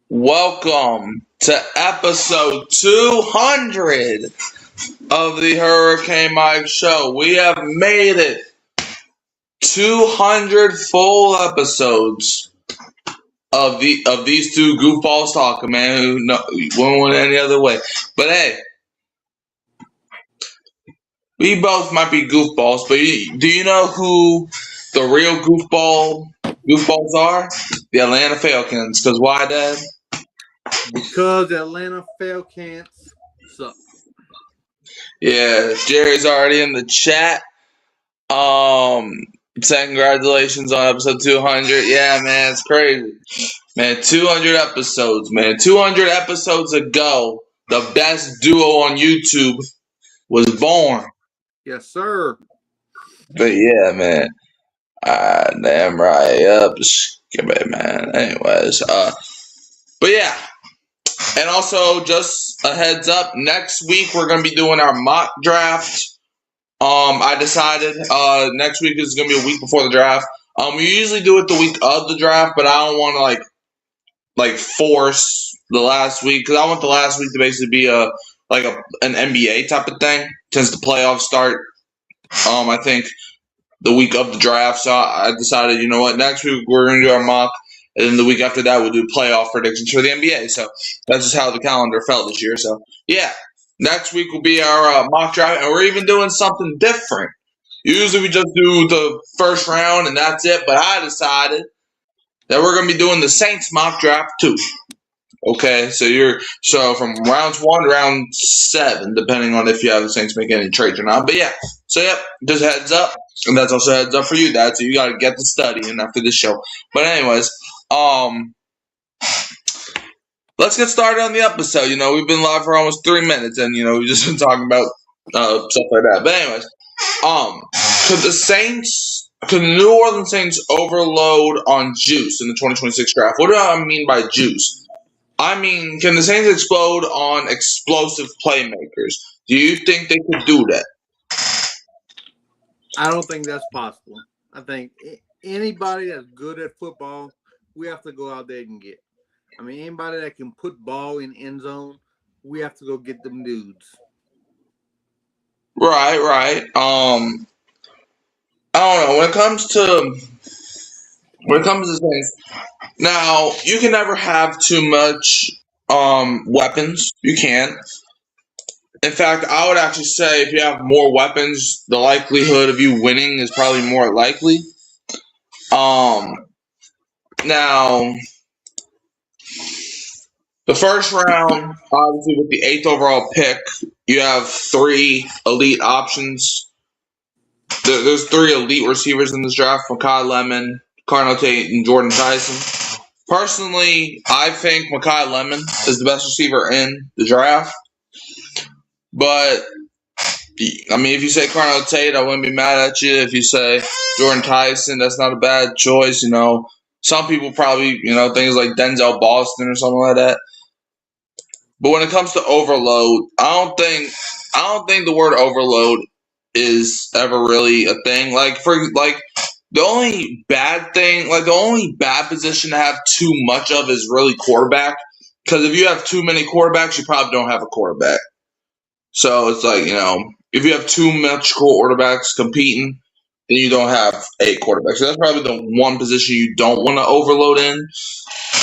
Welcome to episode 200 of the Hurricane Mike Show. We have made it 200 full episodes of these two goofballs talking, man. Who wouldn't want it any other way? But hey, we both might be goofballs, but do you know who the real goofballs are? The Atlanta Falcons. Because why, Dad? Because Atlanta Falcons suck. Yeah, Jerry's already in the chat. Saying congratulations on episode 200. Yeah, man, it's crazy. Man, 200 episodes, man. 200 episodes ago, the best duo on YouTube was born. Yes, sir. But yeah, man. Damn right. Yep. Skip it, man. Anyways, but yeah. And also, just a heads up, next week we're going to be doing our mock draft. I decided next week is going to be a week before the draft. We usually do it the week of the draft, but I don't want to like force the last week because I want the last week to basically be an NBA type of thing since the playoffs start. I think the week of the draft, so I decided, you know what, next week we're going to do our mock, and then the week after that we'll do playoff predictions for the NBA. So that's just how the calendar felt this year. So yeah. Next week will be our mock draft, and we're even doing something different. Usually we just do the first round, and that's it. But I decided that we're going to be doing the Saints mock draft too. Okay, so from rounds 1 to round 7, depending on if you have the Saints make any trades or not. But yeah, so yep, just heads up, and that's also heads up for you, Dad. So you got to get the studying after this show. But anyways, let's get started on the episode. You know, we've been live for almost 3 minutes, and we've just been talking about stuff like that. But anyways, could the New Orleans Saints overload on juice in the 2026 draft? What do I mean by juice? I mean, can the Saints explode on explosive playmakers? Do you think they could do that? I don't think that's possible. I think anybody that's good at football, we have to go out there and get. I mean, anybody that can put ball in end zone, we have to go get them dudes. Right. I don't know. When it comes to Saints, now you can never have too much weapons. You can't. In fact, I would actually say if you have more weapons, the likelihood of you winning is probably more likely. Now, the first round, obviously with the 8th overall pick, you have 3 elite options. There's 3 elite receivers in this draft: Mekhi Lemon, Carnell Tate, and Jordan Tyson. Personally, I think Mekhi Lemon is the best receiver in the draft. But, I mean, if you say Carnell Tate, I wouldn't be mad at you. If you say Jordan Tyson, that's not a bad choice. Some people probably, things like Denzel Boston or something like that. But when it comes to overload, I don't think the word overload is ever really a thing. The only bad thing, the only bad position to have too much of is really quarterback. Because if you have too many quarterbacks, you probably don't have a quarterback. So it's if you have too much quarterbacks competing, then you don't have a quarterback. So that's probably the one position you don't want to overload in,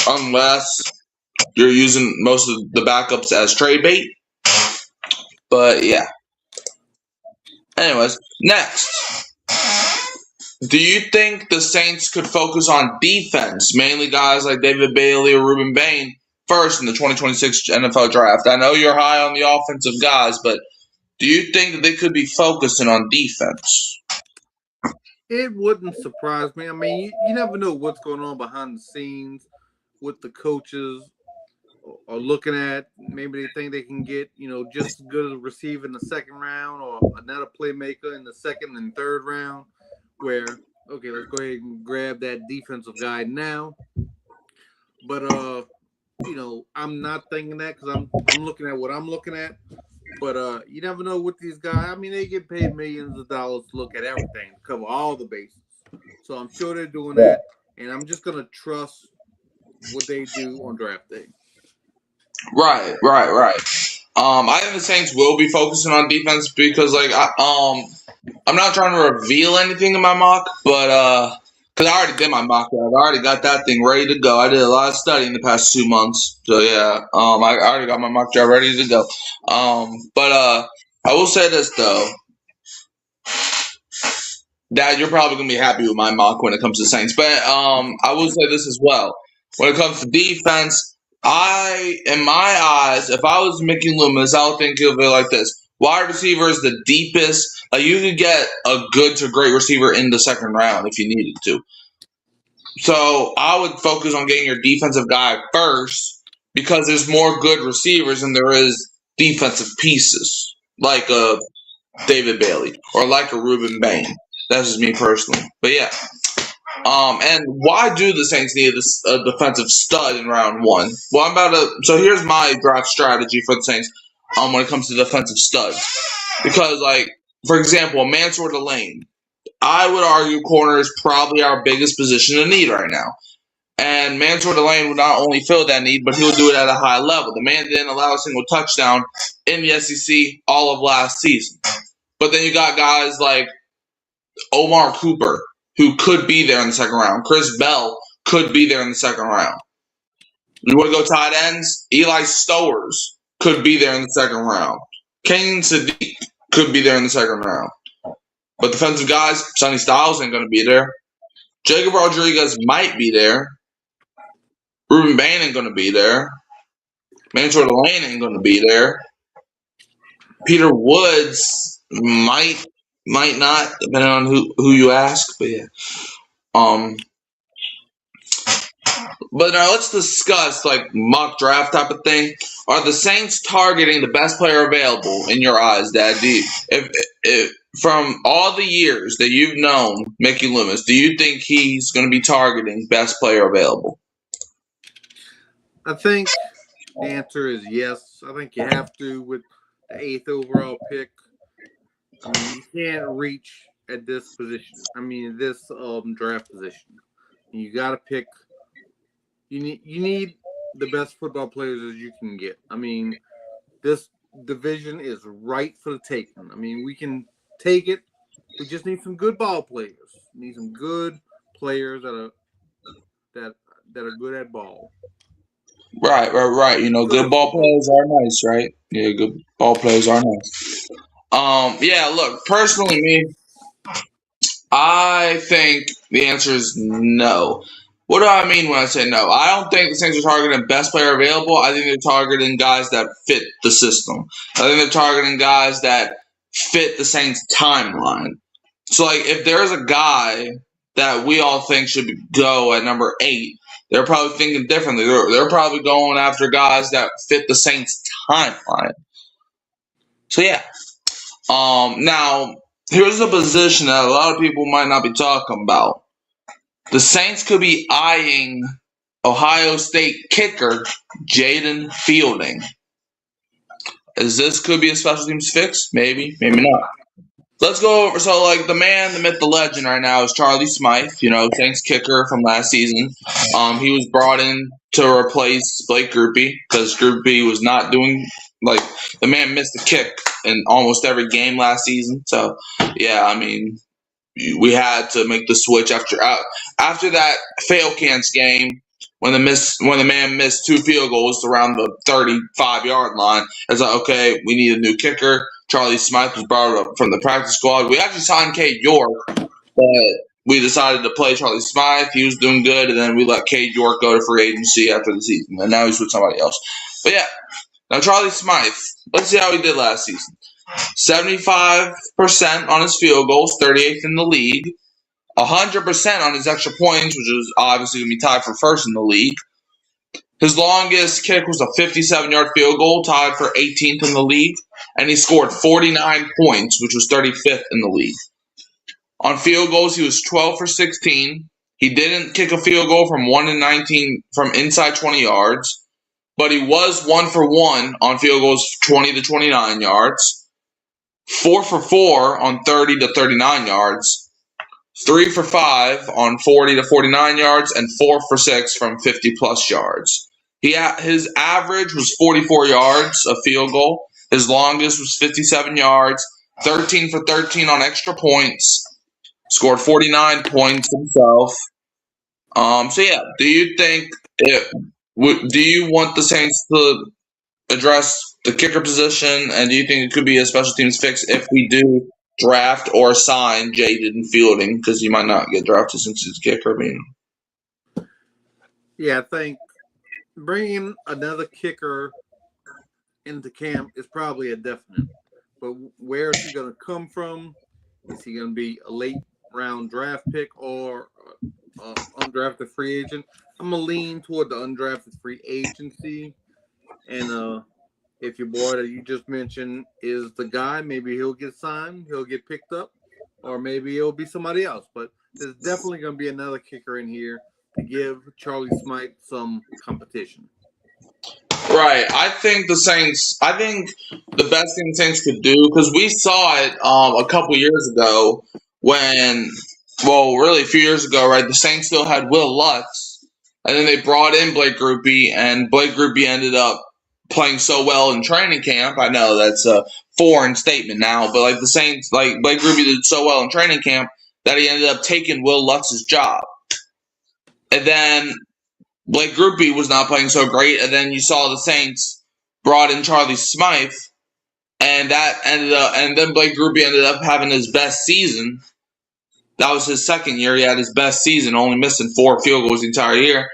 unless you're using most of the backups as trade bait. But yeah. Anyways, next. Do you think the Saints could focus on defense, mainly guys like David Bailey or Ruben Bain, first in the 2026 NFL draft? I know you're high on the offensive guys, but do you think that they could be focusing on defense? It wouldn't surprise me. I mean, you never know what's going on behind the scenes with the coaches are looking at. Maybe they think they can get, just as good as a receiver in the second round or another playmaker in the second and third round where, okay, let's go ahead and grab that defensive guy now. But, I'm not thinking that because I'm looking at what I'm looking at. But you never know with these guys. I mean, they get paid millions of dollars to look at everything, to cover all the bases. So I'm sure they're doing Yeah. that, and I'm just gonna trust what they do on draft day. Right. I think the Saints will be focusing on defense because, like, I'm not trying to reveal anything in my mock, but because I already did my mock draft, I already got that thing ready to go. I did a lot of studying the past 2 months, so yeah, I already got my mock draft ready to go. But I will say this though, Dad, you're probably gonna be happy with my mock when it comes to Saints, but I will say this as well. When it comes to defense, in my eyes, if I was Mickey Loomis, I would think of it like this: wide receiver is the deepest. Like you could get a good to great receiver in the second round if you needed to. So I would focus on getting your defensive guy first because there's more good receivers than there is defensive pieces, like a David Bailey or like a Ruben Bain. That's just me personally. But yeah. And why do the Saints need a defensive stud in round one? Well, so here's my draft strategy for the Saints when it comes to defensive studs. Because, like, for example, Mansour Delane, I would argue corner is probably our biggest position of need right now. And Mansour Delane would not only fill that need, but he would do it at a high level. The man didn't allow a single touchdown in the SEC all of last season. But then you got guys like Omar Cooper, who could be there in the second round. Chris Bell could be there in the second round. You want to go tight ends? Eli Stowers could be there in the second round. Kane Sadiq could be there in the second round. But defensive guys, Sonny Styles ain't going to be there. Jacob Rodriguez might be there. Ruben Bain ain't going to be there. Mansour Delane ain't going to be there. Peter Woods might not, depending on who you ask. But yeah. But now let's discuss like mock draft type of thing. Are the Saints targeting the best player available in your eyes, Dad? If from all the years that you've known Mickey Loomis, do you think he's going to be targeting best player available? I think the answer is yes. I think you have to with the 8th overall pick. I mean, you can't reach at this position. I mean, this draft position. You got to pick. You need the best football players as you can get. I mean, this division is right for the taking. I mean, we can take it. We just need some good ball players. We need some good players that are good at ball. Right. You know, good ball players are nice, right? Yeah, good ball players are nice. Yeah, look, personally, me, I think the answer is no. What do I mean when I say no? I don't think the Saints are targeting best player available. I think they're targeting guys that fit the system. I think they're targeting guys that fit the Saints' timeline. So, like, if there's a guy that we all think should go at number 8, they're probably thinking differently. They're probably going after guys that fit the Saints' timeline. So, yeah. Now, here's a position that a lot of people might not be talking about. The Saints could be eyeing Ohio State kicker Jaden Fielding. This could be a special teams fix? Maybe not. Let's go over. So, like, the man, the myth, the legend right now is Charlie Smythe, Saints kicker from last season. He was brought in to replace Blake Grupe because Grupe was not doing, like, the man missed a kick in almost every game last season. So, yeah, I mean, we had to make the switch after that fail cans game when the man missed 2 field goals around the 35-yard line. It's like, okay, we need a new kicker. Charlie Smythe was brought up from the practice squad. We actually signed Cade York, but we decided to play Charlie Smythe. He was doing good, and then we let Cade York go to free agency after the season, and now he's with somebody else. But yeah, now Charlie Smythe, let's see how he did last season. 75% on his field goals, 38th in the league. 100% on his extra points, which was obviously going to be tied for first in the league. His longest kick was a 57-yard field goal, tied for 18th in the league. And he scored 49 points, which was 35th in the league. On field goals, he was 12 for 16. He didn't kick a field goal from 1 and 19 from inside 20 yards. but he was 1 for 1 on field goals 20 to 29 yards, 4 for 4 on 30 to 39 yards, 3 for 5 on 40 to 49 yards, and 4 for 6 from 50 plus yards. His average was 44 yards a field goal. His longest was 57 yards, 13 for 13 on extra points, scored 49 points himself. So yeah, do you want the Saints to address the kicker position, and do you think it could be a special teams fix if we do draft or sign Jaden Fielding, because he might not get drafted since he's a kicker? Yeah, I think bringing another kicker into camp is probably a definite. But where is he going to come from? Is he going to be a late round draft pick or undrafted free agent? I'm going to lean toward the undrafted free agency. And if your boy that you just mentioned is the guy, maybe he'll get signed, he'll get picked up, or maybe it'll be somebody else. But there's definitely going to be another kicker in here to give Charlie Smythe some competition. Right. I think the best thing the Saints could do, because we saw it a couple years ago really a few years ago, right? The Saints still had Will Lutz, and then they brought in Blake Grupe, and Blake Grupe ended up playing so well in training camp. I know that's a foreign statement now, but the Saints, Blake Grupe did so well in training camp that he ended up taking Will Lutz's job. And then Blake Grupe was not playing so great, and then you saw the Saints brought in Charlie Smythe, and then Blake Grupe ended up having his best season. That was his second year. He had his best season, only missing 4 field goals the entire year.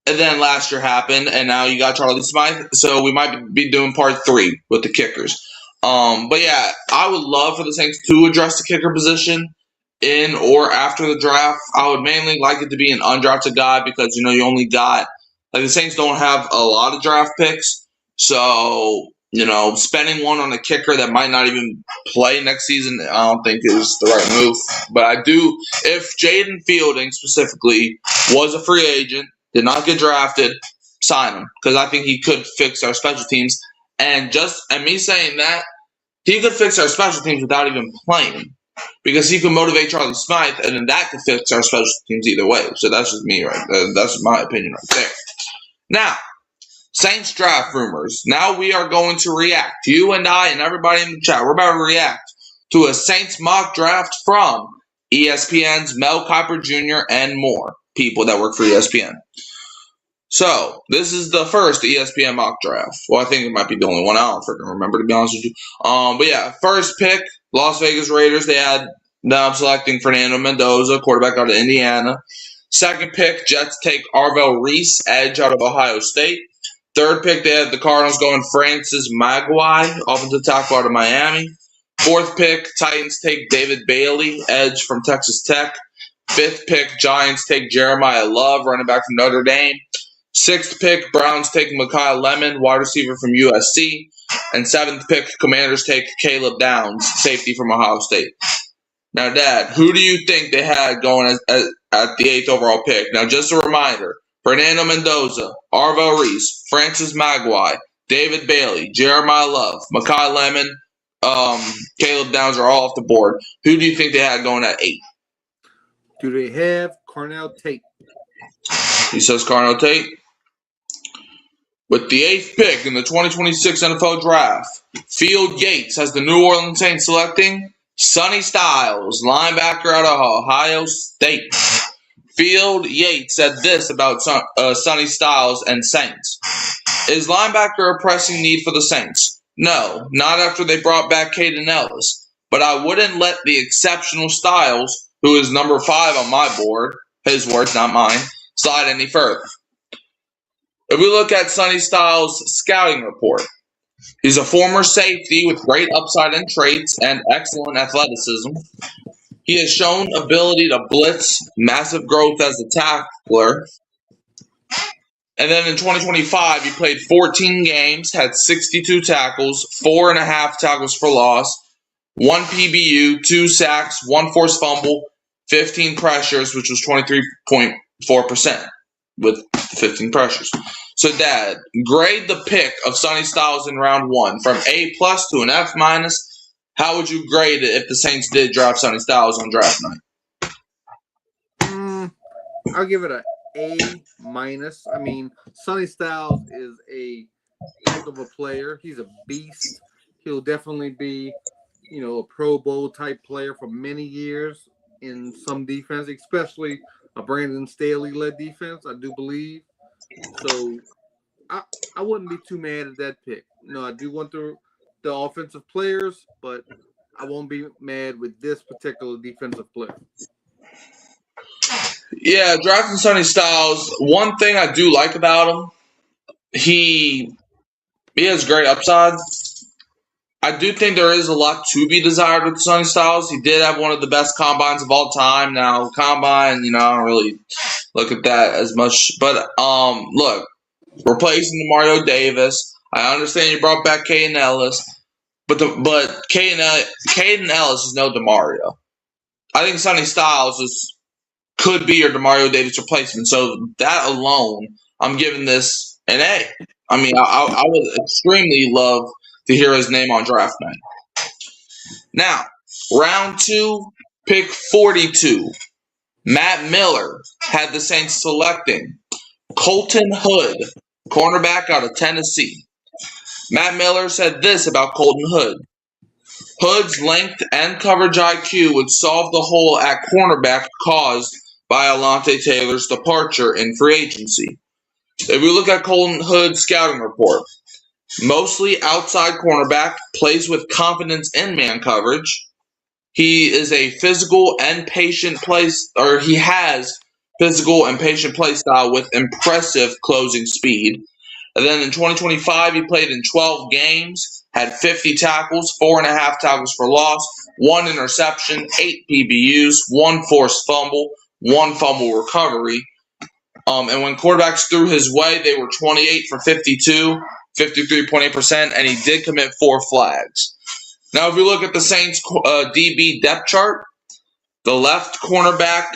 And then last year happened, and now you got Charlie Smythe. So we might be doing part 3 with the kickers. But yeah, I would love for the Saints to address the kicker position in or after the draft. I would mainly like it to be an undrafted guy, because you only got the Saints don't have a lot of draft picks, so spending one on a kicker that might not even play next season, I don't think is the right move. But I do, if Jaden Fielding specifically was a free agent, did not get drafted, sign him, because I think he could fix our special teams. And me saying that, he could fix our special teams without even playing, because he could motivate Charlie Smythe, and then that could fix our special teams either way. So that's just me, right? That's my opinion right there. Now, Saints draft rumors. Now we are going to react. You and I and everybody in the chat, we're about to react to a Saints mock draft from ESPN's Mel Kiper Jr. and more people that work for ESPN. So, this is the first ESPN mock draft. Well, I think it might be the only one. I don't freaking remember, to be honest with you. But yeah, first pick, Las Vegas Raiders. They had them selecting Fernando Mendoza, quarterback out of Indiana. Second pick, Jets take Arvell Reese, edge out of Ohio State. Third pick, they had the Cardinals going Francis Maguire, offensive tackle out of Miami. Fourth pick, Titans take David Bailey, edge from Texas Tech. Fifth pick, Giants take Jeremiah Love, running back from Notre Dame. Sixth pick, Browns take Mekhi Lemon, wide receiver from USC. And seventh pick, Commanders take Caleb Downs, safety from Ohio State. Now, Dad, who do you think they had going at the 8th overall pick? Now, just a reminder, Fernando Mendoza, Arvell Reese, Francis Maguire, David Bailey, Jeremiah Love, Mekhi Lemon, Caleb Downs are all off the board. Who do you think they had going at 8? Do they have Carnell Tate? He says Carnell Tate. With the 8th pick in the 2026 NFL Draft, Field Yates has the New Orleans Saints selecting Sonny Styles, linebacker out of Ohio State. Field Yates said this about Sonny Styles and Saints. Is linebacker a pressing need for the Saints? No, not after they brought back Caden Ellis. But I wouldn't let the exceptional Styles, who is number 5 on my board, his words, not mine, slide any further. If we look at Sonny Styles' scouting report, he's a former safety with great upside and traits and excellent athleticism. He has shown ability to blitz, massive growth as a tackler. And then in 2025, he played 14 games, had 62 tackles, 4.5 tackles for loss, 1 PBU, 2 sacks, 1 forced fumble, 15 pressures, which was 23.4% with 15 pressures. So, Dad, grade the pick of Sonny Styles in round 1 from A plus to an F minus. How would you grade it if the Saints did draft Sonny Styles on draft night? I'll give it A minus. I mean, Sonny Styles is a heck of a player. He's a beast. He'll definitely be, a Pro Bowl type player for many years in some defense, especially a Brandon Staley led defense, I do believe. So I wouldn't be too mad at that pick. I do want the offensive players, but I won't be mad with this particular defensive player. Yeah, drafting Sonny Styles. One thing I do like about him, he has great upside. I do think there is a lot to be desired with Sonny Styles. He did have one of the best combines of all time. Now, combine, I don't really look at that as much. But look, replacing Mario Davis. I understand you brought back Caden Ellis, but Caden Ellis is no DeMario. I think Sonny Styles could be your DeMario Davis replacement. So that alone, I'm giving this an A. I mean, I would extremely love to hear his name on draft night. Now, round 2, pick 42. Matt Miller had the Saints selecting Colton Hood, cornerback out of Tennessee. Matt Miller said this about Colton Hood. Hood's length and coverage IQ would solve the hole at cornerback caused by Alontae Taylor's departure in free agency. If we look at Colton Hood's scouting report, mostly outside cornerback, plays with confidence in man coverage. He is a physical and patient he has physical and patient play style with impressive closing speed. And then in 2025, he played in 12 games, had 50 tackles, 4.5 tackles for loss, 1 interception, 8 PBUs, 1 forced fumble, 1 fumble recovery. And when quarterbacks threw his way, they were 28 for 52, 53.8%, and he did commit 4 flags. Now, if you look at the Saints DB depth chart, the left cornerback,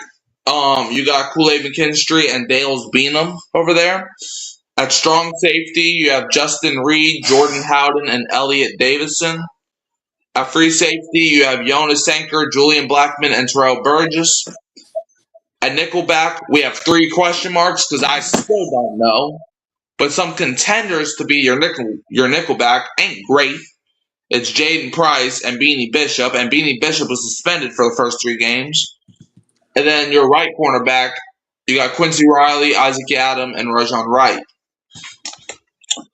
you got Kool-Aid McKinstry and Dales Beanham over there. At strong safety, you have Justin Reed, Jordan Howden, and Elliot Davison. At free safety, you have Jonas Sanker, Julian Blackman, and Terrell Burgess. At nickelback, we have 3 question marks because I still don't know. But some contenders to be your nickelback ain't great. It's Jaden Price and Beanie Bishop, and Beanie Bishop was suspended for the first 3 games. And then your right cornerback, you got Quincy Riley, Isaac Yiadom, and Rajon Wright.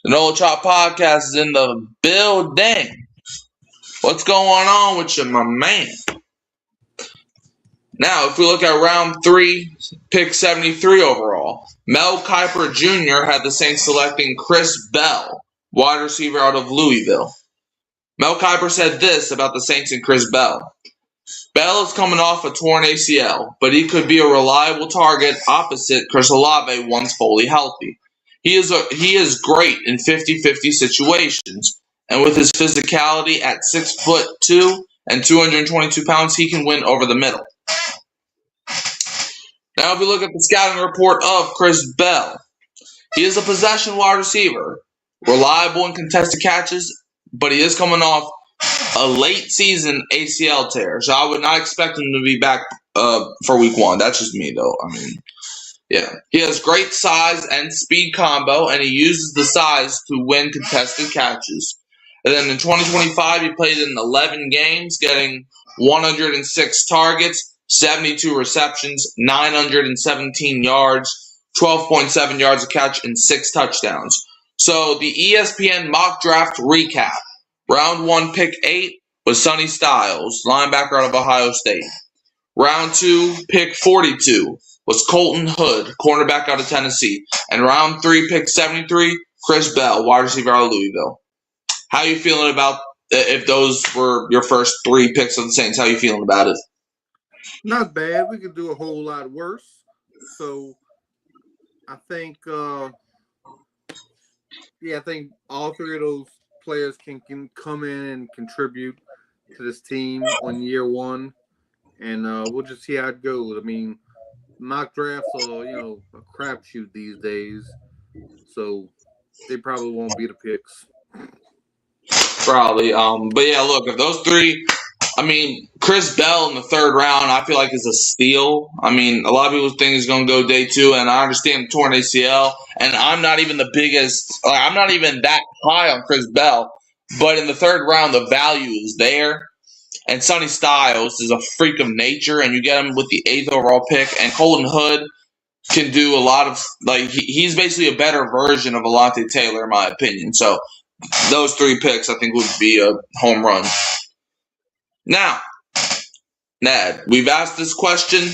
The Nola Chop Podcast is in the building. What's going on with you, my man? Now, if we look at round 3, pick 73 overall, Mel Kiper Jr. had the Saints selecting Chris Bell, wide receiver out of Louisville. Mel Kiper said this about the Saints and Chris Bell. Bell is coming off a torn ACL, but he could be a reliable target opposite Chris Olave once fully healthy. He is great in 50-50 situations, and with his physicality at 6'2" and 222 pounds, he can win over the middle. Now, if we look at the scouting report of Chris Bell, he is a possession wide receiver, reliable in contested catches, but he is coming off a late season ACL tear, so I would not expect him to be back for week 1. That's just me, though. I mean, yeah. He has great size and speed combo, and he uses the size to win contested catches. And then in 2025, he played in 11 games, getting 106 targets, 72 receptions, 917 yards, 12.7 yards a catch, and 6 touchdowns. So the ESPN mock draft recap. Round 1, pick 8 was Sonny Styles, linebacker out of Ohio State. Round 2, pick 42 was Colton Hood, cornerback out of Tennessee. And round 3, pick 73, Chris Bell, wide receiver out of Louisville. How are you feeling about if those were your first 3 picks of the Saints? How are you feeling about it? Not bad. We could do a whole lot worse. So I think, I think all 3 of those players can come in and contribute to this team on year 1, and we'll just see how it goes. I mean, mock drafts are a crapshoot these days. So they probably won't be the picks. Probably. But yeah, look, if those three, I mean, Chris Bell in the third round, I feel like is a steal. I mean, a lot of people think he's going to go day 2, and I understand torn ACL, and I'm not even the biggest, like, I'm not even that high on Chris Bell, but in the third round, the value is there. And Sonny Styles is a freak of nature, and you get him with the 8th overall pick, and Colton Hood can do a lot of, like, he's basically a better version of Alontae Taylor, in my opinion. So those 3 picks, I think, would be a home run. Now, Ned, we've asked this question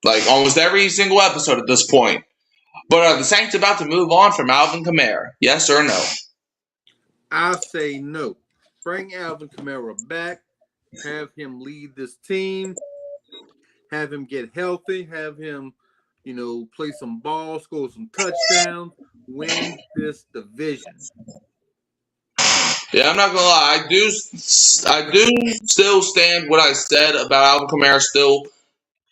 like almost every single episode at this point. But are the Saints about to move on from Alvin Kamara? Yes or no? I say no. Bring Alvin Kamara back. Have him lead this team. Have him get healthy. Have him, play some ball, score some touchdowns, win this division. Yeah, I'm not gonna lie. I do still stand what I said about Alvin Kamara. Still,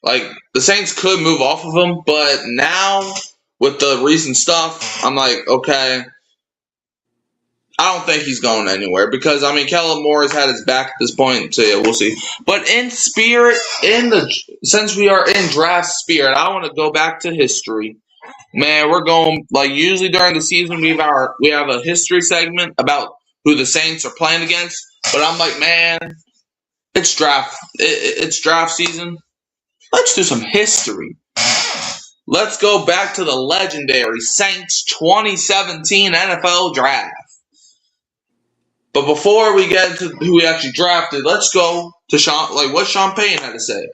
like, the Saints could move off of him, but now with the recent stuff, I'm like, okay, I don't think he's going anywhere because I mean, Kellen Moore has had his back at this point, so yeah, we'll see. But in spirit, since we are in draft spirit, I want to go back to history. Man, we're going, like, usually during the season we have a history segment about who the Saints are playing against, but I'm like, man, it's draft season. Let's do some history. Let's go back to the legendary Saints 2017 NFL Draft. But before we get into who we actually drafted, let's go to what Sean Payton had to say.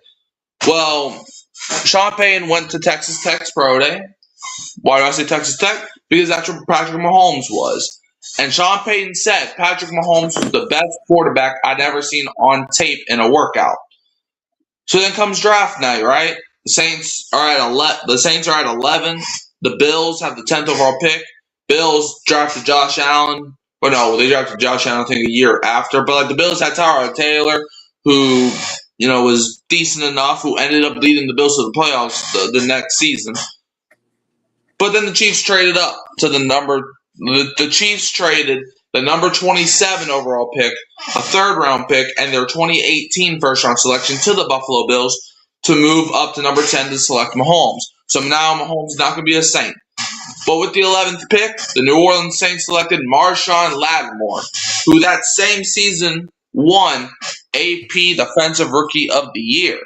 Well, Sean Payton went to Texas Tech's Pro Day. Why do I say Texas Tech? Because that's where Patrick Mahomes was. And Sean Payton said Patrick Mahomes was the best quarterback I'd ever seen on tape in a workout. So then comes draft night, right? The Saints are at 11. The Bills have the 10th overall pick. Bills drafted Josh Allen. Well, no, they drafted Josh Allen, I think, a year after. But like the Bills had Tyrod Taylor, who was decent enough, who ended up leading the Bills to the playoffs the next season. But then the Chiefs traded up to the Chiefs traded the number 27 overall pick, a third-round pick, and their 2018 first-round selection to the Buffalo Bills to move up to number 10 to select Mahomes. So now Mahomes is not going to be a Saint. But with the 11th pick, the New Orleans Saints selected Marshawn Lattimore, who that same season won AP Defensive Rookie of the Year.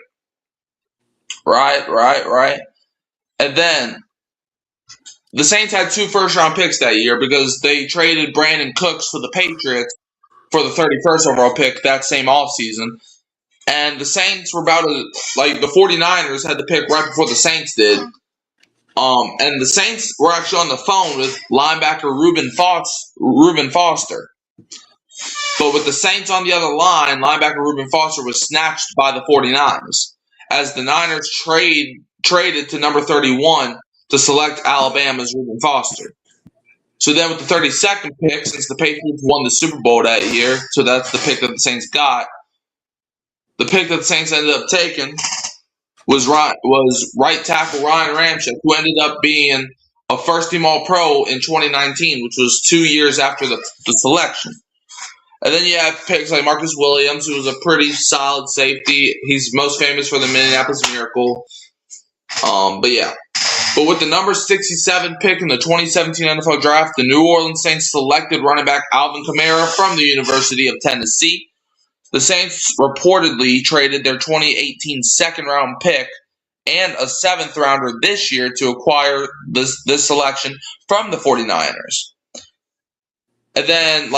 Right. And then the Saints had 2 first-round picks that year because they traded Brandon Cooks for the Patriots for the 31st overall pick that same offseason. And the Saints were about to, like, the 49ers had the pick right before the Saints did. And the Saints were actually on the phone with linebacker Reuben Foster. But with the Saints on the other line, linebacker Reuben Foster was snatched by the 49ers as the Niners traded to number 31 to select Alabama's Reuben Foster. So then with the 32nd pick, since the Patriots won the Super Bowl that year, so that's the pick that the Saints got, the pick that the Saints ended up taking was right tackle Ryan Ramczyk, who ended up being a first-team All-Pro in 2019, which was 2 years after the selection. And then you have picks like Marcus Williams, who was a pretty solid safety. He's most famous for the Minneapolis Miracle. But yeah. But with the number 67 pick in the 2017 NFL Draft, the New Orleans Saints selected running back Alvin Kamara from the University of Tennessee. The Saints reportedly traded their 2018 second-round pick and a 7th-rounder this year to acquire this selection from the 49ers. And then,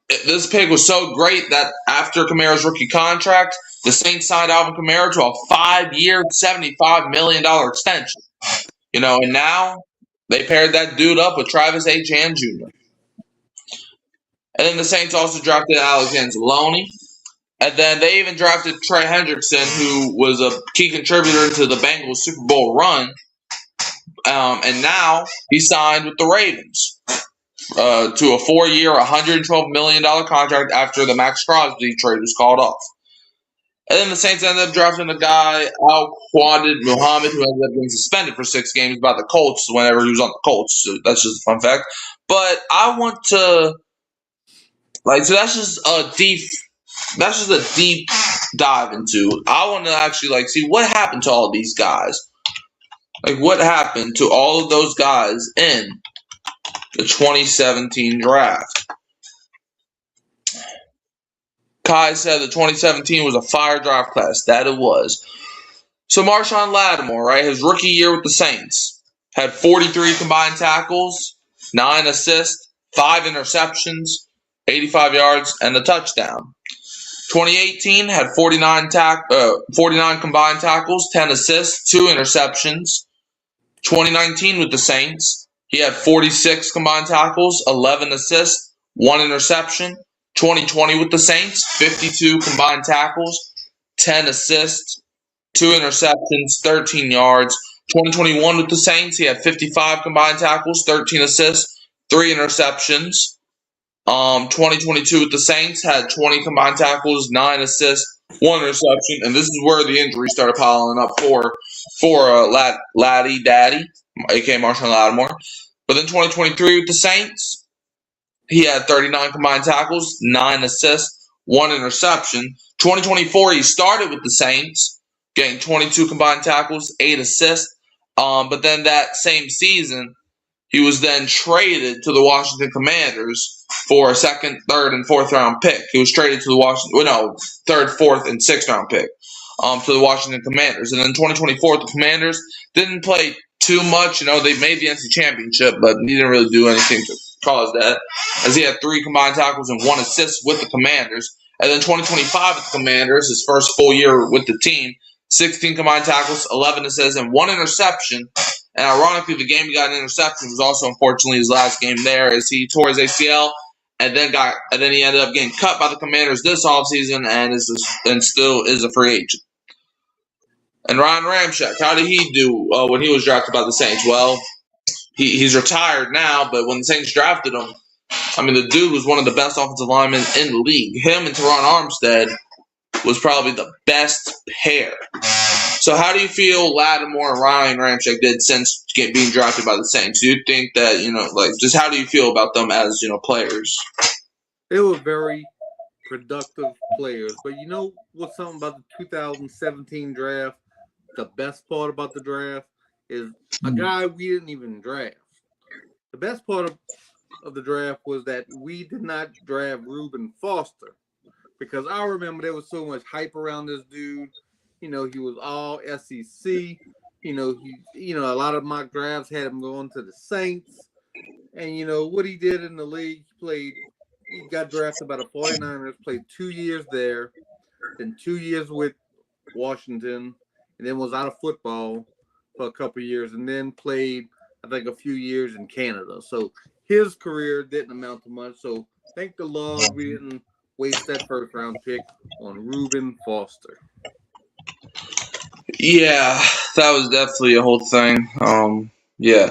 this pick was so great that after Kamara's rookie contract, the Saints signed Alvin Kamara to a 5-year, $75 million extension. And now they paired that dude up with Travis Etienne Jr. And then the Saints also drafted Alex Anzalone. And then they even drafted Trey Hendrickson, who was a key contributor to the Bengals Super Bowl run. And now he signed with the Ravens to a 4-year, $112 million contract after the Max Crosby trade was called off. And then the Saints ended up drafting a guy, Al-Quadid Muhammad, who ended up getting suspended for 6 games by the Colts whenever he was on the Colts. So that's just a fun fact. But I want to, so that's just a deep dive into. I want to actually, see what happened to all these guys. What happened to all of those guys in the 2017 draft? Kai said the 2017 was a fire draft class. That it was. So Marshawn Lattimore, right, his rookie year with the Saints, had 43 combined tackles, 9 assists, 5 interceptions, 85 yards, and a touchdown. 2018 had 49 combined tackles, 10 assists, 2 interceptions. 2019 with the Saints, he had 46 combined tackles, 11 assists, 1 interception. 2020 with the Saints, 52 combined tackles, 10 assists, 2 interceptions, 13 yards. 2021 with the Saints, he had 55 combined tackles, 13 assists, 3 interceptions. 2022 with the Saints had 20 combined tackles, 9 assists, 1 interception, and this is where the injuries started piling up for Laddie Daddy, aka Marshawn Lattimore. But then 2023 with the Saints, he had 39 combined tackles, 9 assists, 1 interception. 2024, he started with the Saints, getting 22 combined tackles, 8 assists. But then that same season, he was then traded to the Washington Commanders for a 2nd, 3rd, and 4th round pick. He was traded to the 3rd, 4th, and 6th round pick to the Washington Commanders. And then 2024, the Commanders didn't play too much. They made the NC Championship, but he didn't really do anything to cause that, as he had 3 combined tackles and 1 assist with the Commanders. And then 2025 with the Commanders, his first full year with the team, 16 combined tackles, 11 assists, and 1 interception. And ironically, the game he got an interception was also, unfortunately, his last game there, as he tore his ACL, and then he ended up getting cut by the Commanders this offseason, and still is a free agent. And Ryan Ramczyk, how did he do when he was drafted by the Saints? Well, he's retired now, but when the Saints drafted him, the dude was one of the best offensive linemen in the league. Him and Teron Armstead was probably the best pair. So how do you feel Lattimore and Ryan Ramczyk did since being drafted by the Saints? Do you think that, just how do you feel about them as, players? They were very productive players. But what's something about the 2017 draft? The best part about the draft is a guy we didn't even draft. The best part of the draft was that we did not draft Reuben Foster, because I remember there was so much hype around this dude. He was all SEC. A lot of mock drafts had him going to the Saints. And, what he did in the league, he got drafted by the 49ers, played 2 years there, then 2 years with Washington, and then was out of football for a couple of years, and then played, I think, a few years in Canada. So his career didn't amount to much. So thank the Lord we didn't waste that 1st round pick on Reuben Foster. Yeah, that was definitely a whole thing. Yeah.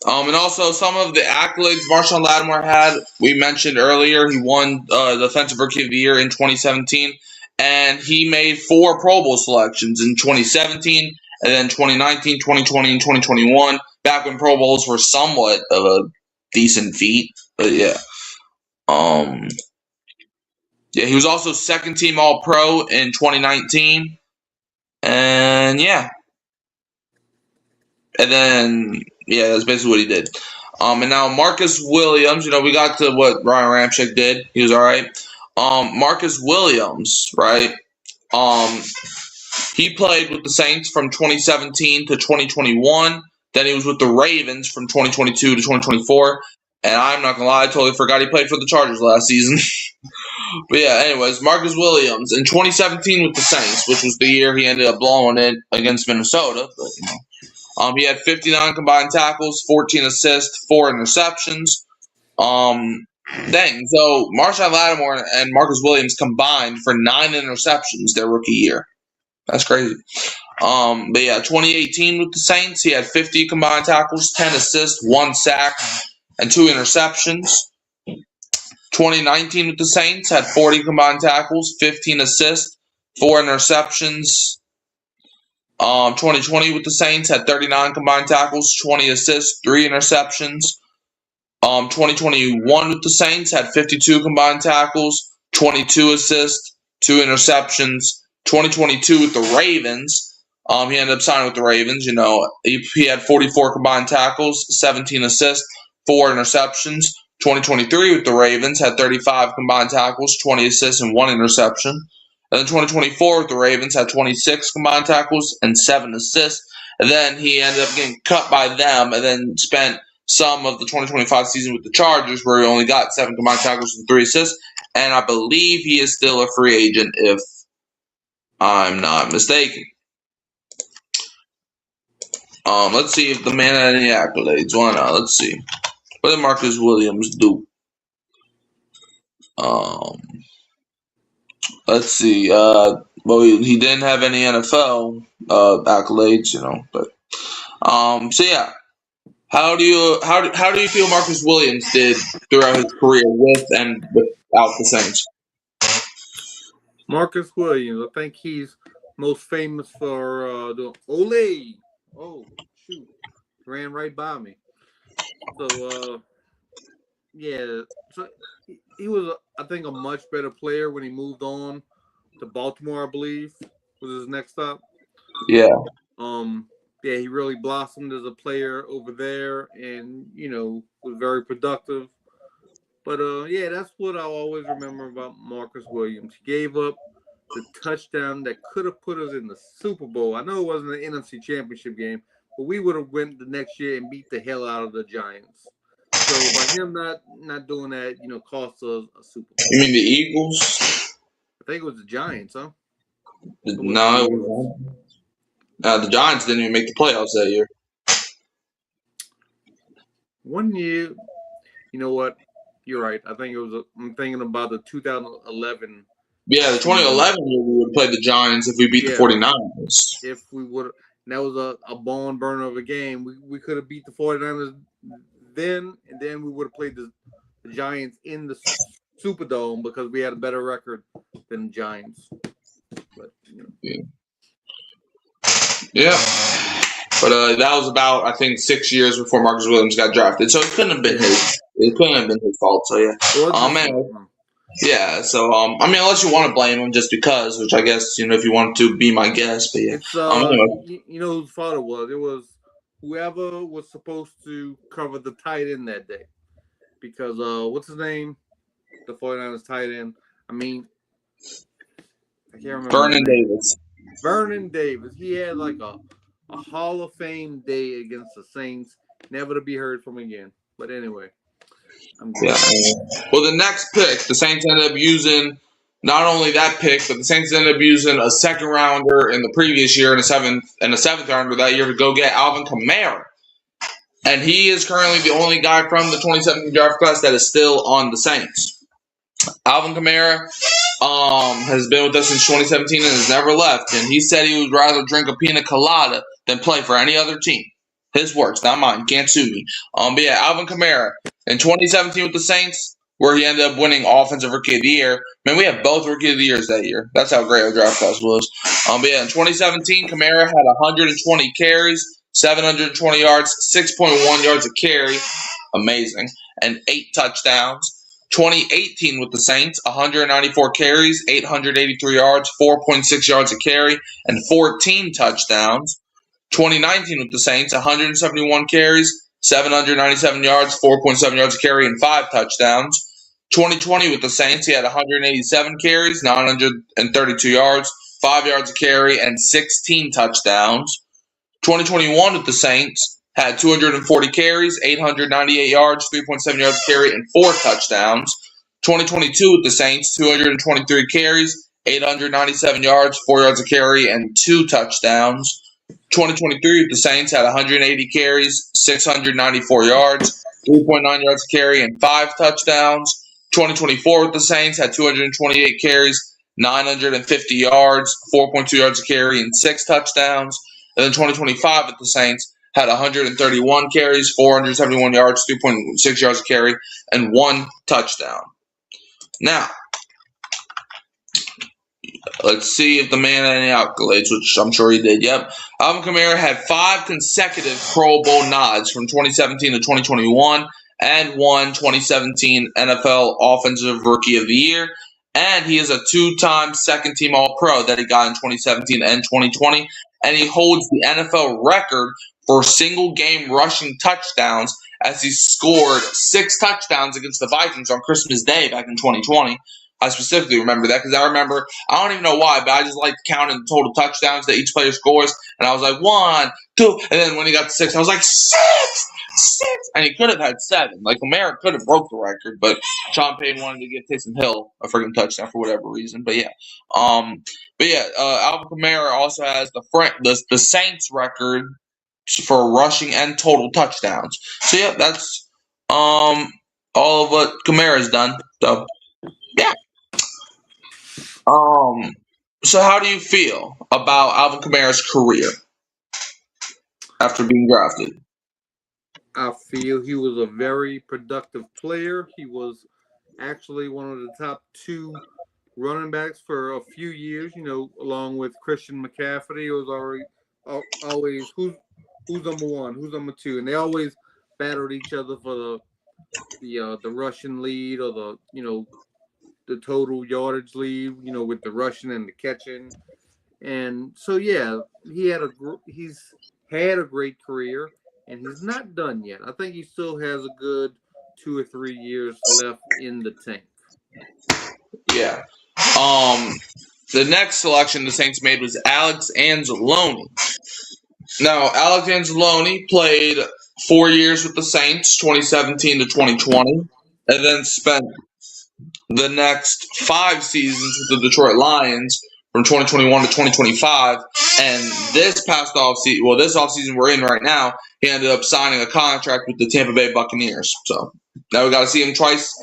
And also some of the accolades Marshawn Lattimore had, we mentioned earlier, he won the Defensive Rookie of the Year in 2017, and he made 4 Pro Bowl selections in 2017, and then 2019, 2020, and 2021, back when Pro Bowls were somewhat of a decent feat. But yeah. Yeah, he was also 2nd team All-Pro in 2019. And yeah. And then, yeah, that's basically what he did. And now Marcus Williams, we got to what Ryan Ramczyk did. He was all right. Marcus Williams, right? He played with the Saints from 2017 to 2021. Then he was with the Ravens from 2022 to 2024. And I'm not going to lie, I totally forgot he played for the Chargers last season. But yeah, anyways, Marcus Williams in 2017 with the Saints, which was the year he ended up blowing it against Minnesota. But, he had 59 combined tackles, 14 assists, 4 interceptions. So Marshawn Lattimore and Marcus Williams combined for 9 interceptions their rookie year. That's crazy. But yeah, 2018 with the Saints, he had 50 combined tackles, 10 assists, 1 sack, and 2 interceptions. 2019 with the Saints, had 40 combined tackles, 15 assists, 4 interceptions. 2020 with the Saints had 39 combined tackles, 20 assists, 3 interceptions. 2021 with the Saints had 52 combined tackles, 22 assists, 2 interceptions. 2022 with the Ravens, he ended up signing with the Ravens. He had 44 combined tackles, 17 assists, 4 interceptions. 2023 with the Ravens had 35 combined tackles, 20 assists, and 1 interception. And then 2024 with the Ravens had 26 combined tackles and 7 assists. And then he ended up getting cut by them and then spent some of the 2025 season with the Chargers, where he only got 7 combined tackles and 3 assists. And I believe he is still a free agent, if I'm not mistaken. Let's see if the man had any accolades. Why not? Let's see. What did Marcus Williams do? Let's see. Well, he didn't have any NFL accolades, but so yeah. How do you feel Marcus Williams did throughout his career with and without the Saints? Marcus Williams, I think he's most famous for the Ole. Oh shoot, ran right by me. So yeah, so he was, I think, a much better player when he moved on to Baltimore, I believe, was his next stop. Yeah. Yeah, he really blossomed as a player over there, and was very productive. But yeah, that's what I always remember about Marcus Williams. He gave up the touchdown that could have put us in the Super Bowl. I know it wasn't an NFC Championship game, but we would have went the next year and beat the hell out of the Giants. So by him not doing that, cost us a Super Bowl. You mean the Eagles? I think it was the Giants, huh? No, it wasn't. The Giants didn't even make the playoffs that year. One year, you know what? You're right. I think it was. I'm thinking about the 2011. Yeah, the 2011 year we would have played the Giants if we beat the 49ers. If we would, that was a barn burner of a game. We could have beat the 49ers then, and then we would have played the Giants in the Superdome because we had a better record than the Giants. But yeah. But that was about, I think, 6 years before Marcus Williams got drafted, so it couldn't have been his. It couldn't have been his fault. So yeah. Man. Yeah. So unless you want to blame him just because, which I guess if you want to be my guest, but yeah. Anyway. Whose fault it was? It was whoever was supposed to cover the tight end that day, because what's his name? The 49ers tight end. I can't remember. Vernon Davis. He had like a Hall of Fame day against the Saints, never to be heard from again. But anyway, yeah. Well, the next pick, the Saints ended up using not only that pick, but the Saints ended up using a second rounder in the previous year and a seventh rounder that year to go get Alvin Kamara. And he is currently the only guy from the 2017 draft class that is still on the Saints. Alvin Kamara has been with us since 2017 and has never left. And he said he would rather drink a pina colada than play for any other team. His words, not mine. Can't sue me. But yeah, Alvin Kamara in 2017 with the Saints, where he ended up winning Offensive Rookie of the Year. Man, we had both Rookie of the Years that year. That's how great our draft class was. But yeah, in 2017, Kamara had 120 carries, 720 yards, 6.1 yards a carry. Amazing. And 8 touchdowns. 2018 with the Saints, 194 carries, 883 yards, 4.6 yards a carry, and 14 touchdowns. 2019 with the Saints, 171 carries, 797 yards, 4.7 yards a carry, and 5 touchdowns. 2020 with the Saints, he had 187 carries, 932 yards, 5 yards a carry, and 16 touchdowns. 2021 with the Saints, had 240 carries, 898 yards, 3.7 yards a carry, and 4 touchdowns. 2022 with the Saints, 223 carries, 897 yards, 4 yards a carry, and 2 touchdowns. 2023 with the Saints had 180 carries, 694 yards, 3.9 yards a carry, and 5 touchdowns. 2024 with the Saints had 228 carries, 950 yards, 4.2 yards a carry, and 6 touchdowns. And then 2025 with the Saints had 131 carries, 471 yards, 3.6 yards a carry, and 1 touchdown. Now, let's see if the man had any accolades, which I'm sure he did. Yep. Alvin Kamara had 5 consecutive Pro Bowl nods from 2017 to 2021 and won 2017 NFL Offensive Rookie of the Year. And he is a 2-time second-team All-Pro that he got in 2017 and 2020. And he holds the NFL record for single-game rushing touchdowns as he scored 6 touchdowns against the Vikings on Christmas Day back in 2020. I specifically remember that because I don't even know why, but I just liked counting the total touchdowns that each player scores. And I was like, 1, 2. And then when he got to 6, I was like, 6! And he could have had 7. Like, Kamara could have broke the record, but Sean Payton wanted to get Taysom Hill a freaking touchdown for whatever reason. But yeah. Alvin Kamara also has the Saints record for rushing and total touchdowns. So yeah, that's all of what Kamara's done. So yeah. So how do you feel about Alvin Kamara's career after being drafted? I feel he was a very productive player. He was actually one of the top 2 running backs for a few years, along with Christian McCaffrey. It was always who's number 1, who's number 2, and they always battled each other for the Russian lead or the total yardage lead, with the rushing and the catching. And so yeah, he's had a great career, and he's not done yet. I think he still has a good 2 or 3 years left in the tank. Yeah. The next selection the Saints made was Alex Anzalone. Now, Alex Anzalone played 4 years with the Saints, 2017 to 2020, and then spent the next 5 seasons with the Detroit Lions from 2021 to 2025. And this offseason we're in right now, he ended up signing a contract with the Tampa Bay Buccaneers. So now we got to see him twice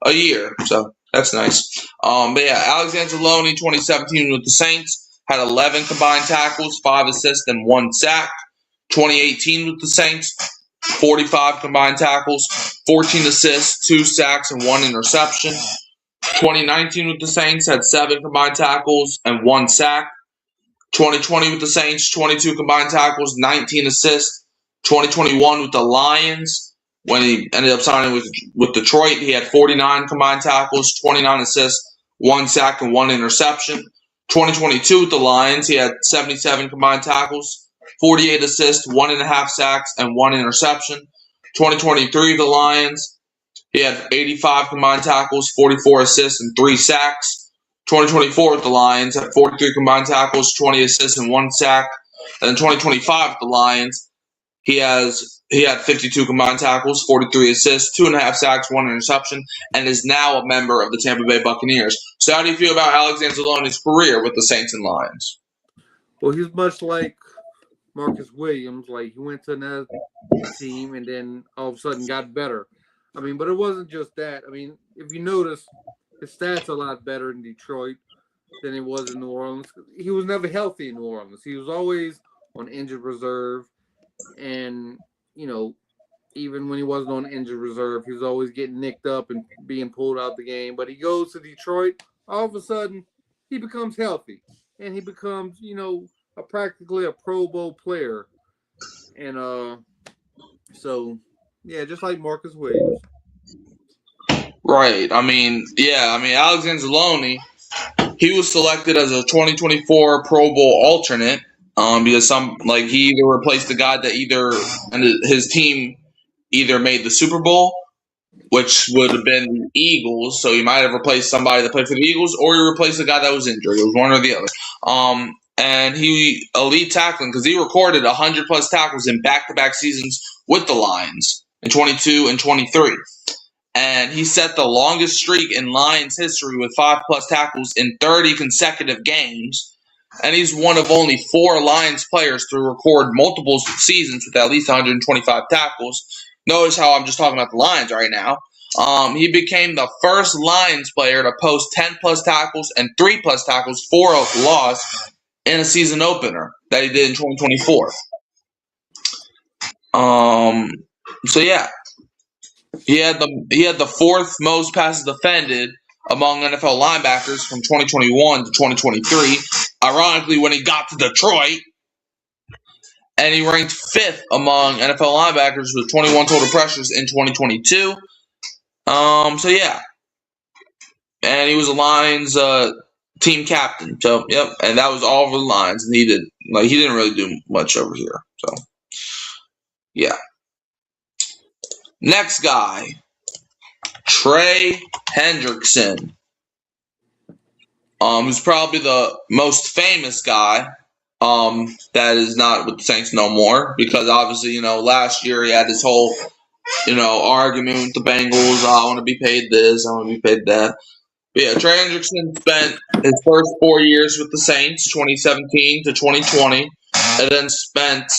a year. So that's nice. But yeah, Alex Anzalone, 2017 with the Saints, had 11 combined tackles, 5 assists, and 1 sack. 2018 with the Saints, 45 combined tackles, 14 assists, 2 sacks, and 1 interception. 2019 with the Saints had 7 combined tackles and 1 sack. 2020 with the Saints, 22 combined tackles, 19 assists. 2021 with the Lions, when he ended up signing with Detroit, he had 49 combined tackles, 29 assists, 1 sack, and 1 interception. 2022 with the Lions, he had 77 combined tackles, 48 assists, 1.5 sacks, and 1 interception. 2023 with the Lions, he had 85 combined tackles, 44 assists, and 3 sacks. 2024 with the Lions had 43 combined tackles, 20 assists, and 1 sack. And then 2025 with the Lions, he had 52 combined tackles, 43 assists, 2.5 sacks, 1 interception, and is now a member of the Tampa Bay Buccaneers. So how do you feel about Alex Anzalone's career with the Saints and Lions? Well, he's much like Marcus Williams. Like, he went to another team and then all of a sudden got better. I mean, but it wasn't just that. I mean, if you notice, his stats are a lot better in Detroit than it was in New Orleans. He was never healthy in New Orleans. He was always on injured reserve. And, even when he wasn't on injured reserve, he was always getting nicked up and being pulled out the game. But he goes to Detroit, all of a sudden, he becomes healthy. And he becomes, practically a Pro Bowl player. And so, yeah, just like Marcus Williams. Right. Alex Anzalone, he was selected as a 2024 Pro Bowl alternate because he either replaced the guy that his team either made the Super Bowl, which would have been the Eagles, so he might have replaced somebody that played for the Eagles, or he replaced the guy that was injured. It was one or the other. And he elite tackling because he recorded 100+ tackles in back-to-back seasons with the Lions in 22 and 23. And he set the longest streak in Lions history with 5+ tackles in 30 consecutive games. And he's one of only 4 Lions players to record multiple seasons with at least 125 tackles. Notice how I'm just talking about the Lions right now. He became the first Lions player to post 10+ tackles and 3+ tackles for a loss in a season opener that he did in 2024. So yeah. He had the 4th most passes defended among NFL linebackers from 2021 to 2023. Ironically, when he got to Detroit, and he ranked 5th among NFL linebackers with 21 total pressures in 2022. So yeah, and he was the Lions team captain. So yep, and that was all over the Lions, and he didn't really do much over here. So yeah. Next guy, Trey Hendrickson, who's probably the most famous guy. That is not with the Saints no more, because obviously, last year he had this whole, argument with the Bengals. I want to be paid this, I want to be paid that. But yeah, Trey Hendrickson spent his first 4 years with the Saints, 2017 to 2020, and then spent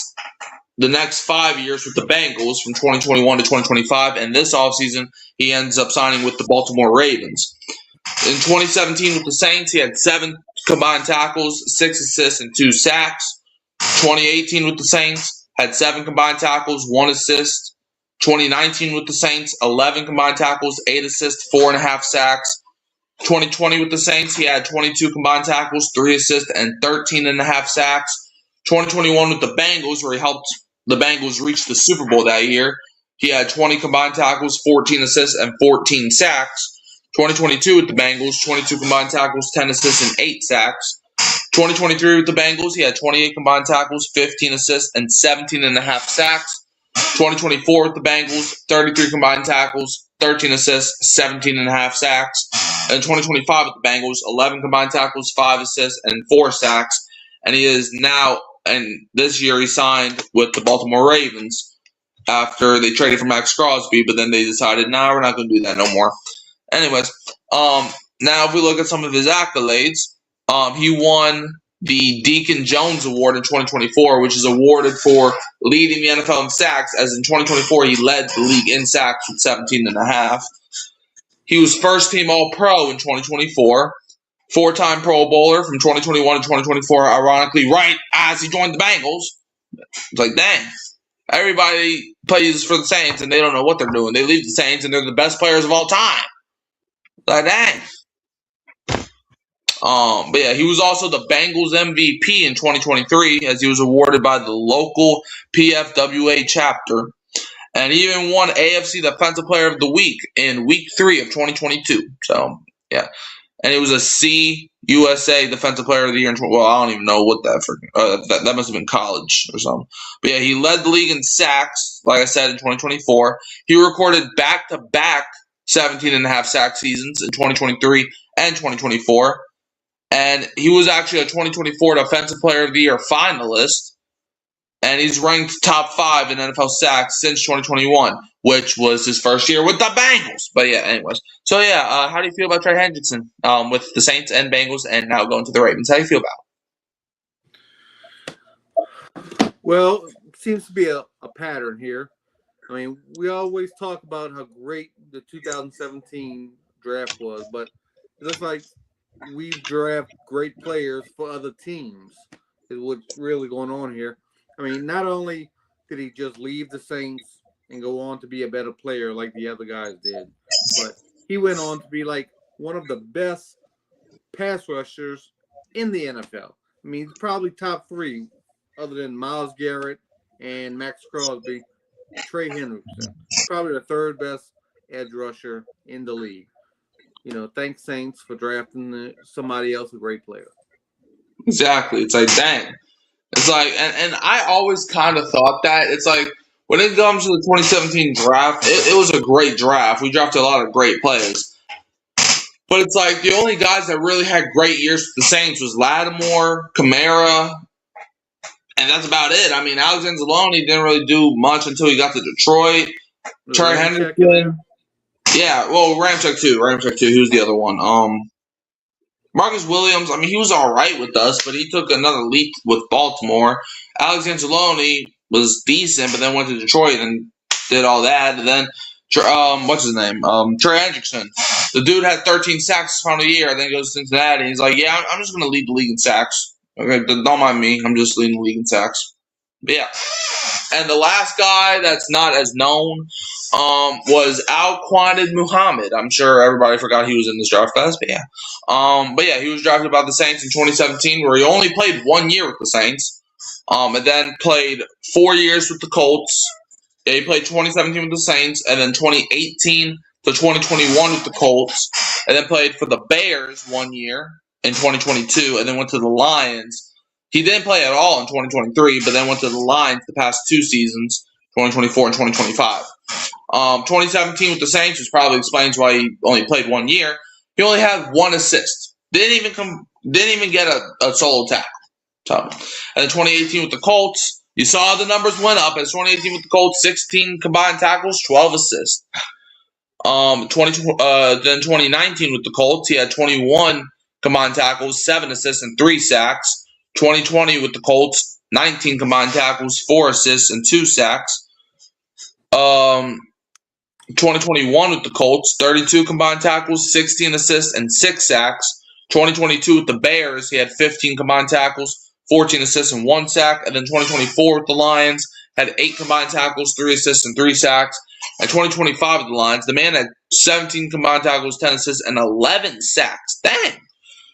the next 5 years with the Bengals from 2021 to 2025. And this offseason, he ends up signing with the Baltimore Ravens. In 2017 with the Saints, he had 7 combined tackles, 6 assists, and 2 sacks. 2018 with the Saints, had 7 combined tackles, 1 assist. 2019 with the Saints, 11 combined tackles, 8 assists, 4.5 sacks. 2020 with the Saints, he had 22 combined tackles, 3 assists, and 13.5 sacks. 2021 with the Bengals, where he helped the Bengals reach the Super Bowl that year, he had 20 combined tackles, 14 assists, and 14 sacks. 2022 with the Bengals, 22 combined tackles, 10 assists, and 8 sacks. 2023 with the Bengals, he had 28 combined tackles, 15 assists, and 17.5 sacks. 2024 with the Bengals, 33 combined tackles, 13 assists, 17.5 sacks. And 2025 with the Bengals, 11 combined tackles, 5 assists, and 4 sacks. And he is now, and this year he signed with the Baltimore Ravens after they traded for Max Crosby, but then they decided, we're not going to do that no more. Anyways, now if we look at some of his accolades, he won the Deacon Jones Award in 2024, which is awarded for leading the NFL in sacks, as in 2024 he led the league in sacks with 17.5. He was first team All-Pro in 2024, 4-time Pro Bowler from 2021 to 2024, ironically right as he joined the Bengals. It's like, dang. Everybody plays for the Saints and they don't know what they're doing. They leave the Saints and they're the best players of all time. Like, dang. But yeah, he was also the Bengals MVP in 2023, as he was awarded by the local PFWA chapter. And he even won AFC Defensive Player of the Week in Week 3 of 2022. So, yeah. And it was a CUSA Defensive Player of the Year. Well, I don't even know what that that must have been college or something. But yeah, he led the league in sacks, like I said, in 2024. He recorded back-to-back 17.5 sack seasons in 2023 and 2024. And he was actually a 2024 Defensive Player of the Year finalist. And he's ranked top 5 in NFL sacks since 2021, which was his first year with the Bengals. But yeah, anyways. So yeah, how do you feel about Trey Hendrickson with the Saints and Bengals and now going to the Ravens? How do you feel about it? Well, it seems to be a pattern here. I mean, we always talk about how great the 2017 draft was, but it looks like we draft great players for other teams is what's really going on here. I mean, not only did he just leave the Saints and go on to be a better player like the other guys did, but he went on to be like one of the best pass rushers in the NFL. I mean, he's probably top 3 other than Myles Garrett and Max Crosby. Trey Hendrickson, probably the 3rd best edge rusher in the league. Thanks Saints for drafting somebody else, a great player. Exactly. It's like, dang. It's like, and I always kind of thought that. It's like, when it comes to the 2017 draft, it was a great draft. We drafted a lot of great players. But it's like, the only guys that really had great years with the Saints was Lattimore, Kamara, and that's about it. I mean, Alex Anzalone didn't really do much until he got to Detroit. Trey Hendrickson. Yeah, well, Ramczyk too. He was the other one. Marcus Williams, I mean, he was all right with us, but he took another leap with Baltimore. Alex Anzalone was decent, but then went to Detroit and did all that. And then, what's his name? Trey Hendrickson. The dude had 13 sacks his final year. Then he goes to Cincinnati. And he's like, yeah, I'm just going to lead the league in sacks. Okay, don't mind me. I'm just leading the league in sacks. But yeah. And the last guy that's not as known was Al-Quadid Muhammad. I'm sure everybody forgot he was in this draft class, but yeah. He was drafted by the Saints in 2017, where he only played 1 year with the Saints, and then played 4 years with the Colts. Yeah, he played 2017 with the Saints, and then 2018 to 2021 with the Colts, and then played for the Bears 1 year in 2022, and then went to the Lions. He didn't play at all in 2023, but then went to the Lions the past 2 seasons, 2024 and 2025. 2017 with the Saints, which probably explains why he only played 1 year. He only had 1 assist. Didn't even get a solo tackle. So, and then 2018 with the Colts, you saw the numbers went up. As 2018 with the Colts, 16 combined tackles, 12 assists. Then 2019 with the Colts, he had 21 combined tackles, 7 assists, and 3 sacks. 2020 with the Colts, 19 combined tackles, 4 assists, and 2 sacks. 2021 with the Colts, 32 combined tackles, 16 assists, and 6 sacks. 2022 with the Bears, he had 15 combined tackles, 14 assists, and 1 sack. And then 2024 with the Lions, had 8 combined tackles, 3 assists, and 3 sacks. And 2025 with the Lions, the man had 17 combined tackles, 10 assists, and 11 sacks. Dang!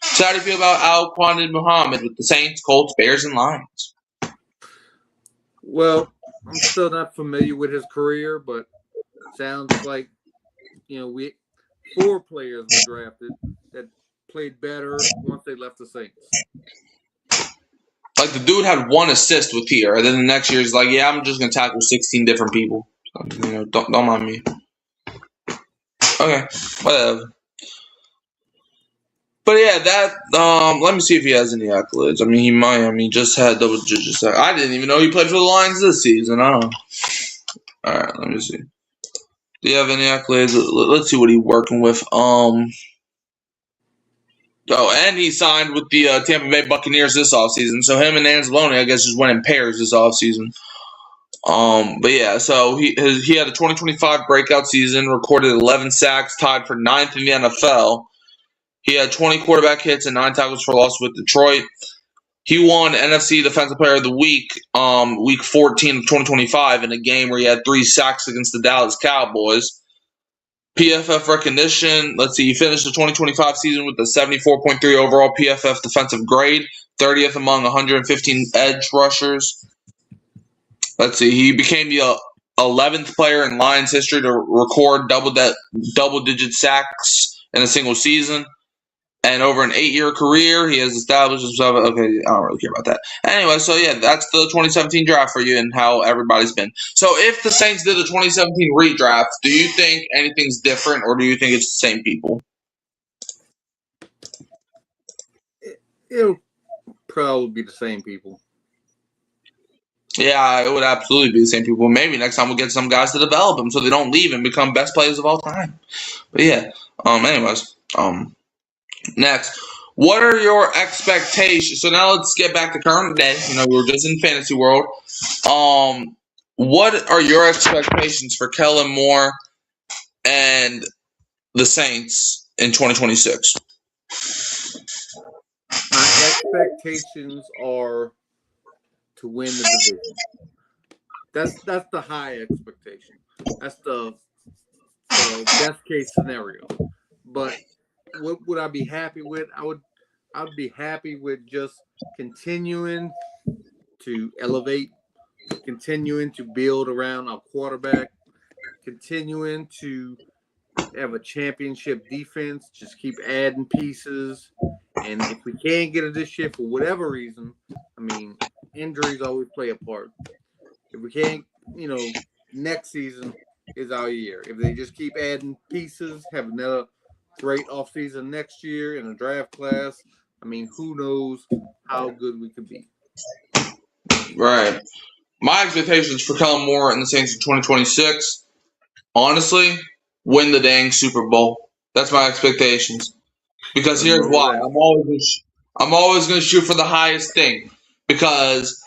So how do you feel about Al-Quadid Muhammad with the Saints, Colts, Bears, and Lions? Well, I'm still not familiar with his career, but sounds like, 4 players were drafted that played better once they left the Saints. Like, the dude had 1 assist with here, and then the next year he's like, yeah, I'm just going to tackle 16 different people. So, don't mind me. Okay, whatever. But yeah, that let me see if he has any accolades. I mean, he might. I mean, just had double digits. I didn't even know he played for the Lions this season. I don't know. All right, let me see. Do you have any accolades? Let's see what he's working with. Oh, and he signed with the Tampa Bay Buccaneers this offseason. So him and Anzalone, I guess, just went in pairs this offseason. But yeah, so he had a 2025 breakout season, recorded 11 sacks, tied for 9th in the NFL. He had 20 quarterback hits and 9 tackles for loss with Detroit. He won NFC Defensive Player of the Week, Week 14 of 2025, in a game where he had 3 sacks against the Dallas Cowboys. PFF recognition. Let's see. He finished the 2025 season with a 74.3 overall PFF defensive grade, 30th among 115 edge rushers. Let's see. He became the 11th player in Lions history to record double-digit sacks in a single season. And over an 8-year career, he has established himself. Okay, I don't really care about that. Anyway, so yeah, that's the 2017 draft for you and how everybody's been. So if the Saints did a 2017 redraft, do you think anything's different, or do you think it's the same people? It'll probably be the same people. Yeah, it would absolutely be the same people. Maybe next time we'll get some guys to develop them so they don't leave and become best players of all time. But yeah, anyways, next, what are your expectations? So now let's get back to current day. We were just in fantasy world. What are your expectations for Kellen Moore and the Saints in 2026? My expectations are to win the division. That's the high expectation. That's the best case scenario. But what would I be happy with? I'd be happy with just continuing to elevate, continuing to build around our quarterback, continuing to have a championship defense, just keep adding pieces. And if we can't get it this year for whatever reason, I mean, injuries always play a part. If we can't, next season is our year. If they just keep adding pieces, have another great offseason next year in a draft class, I mean, who knows how good we could be. Right. My expectations for Kellen Moore and the Saints in 2026, honestly, win the dang Super Bowl. That's my expectations. Because here's why. I'm always going to shoot for the highest thing. Because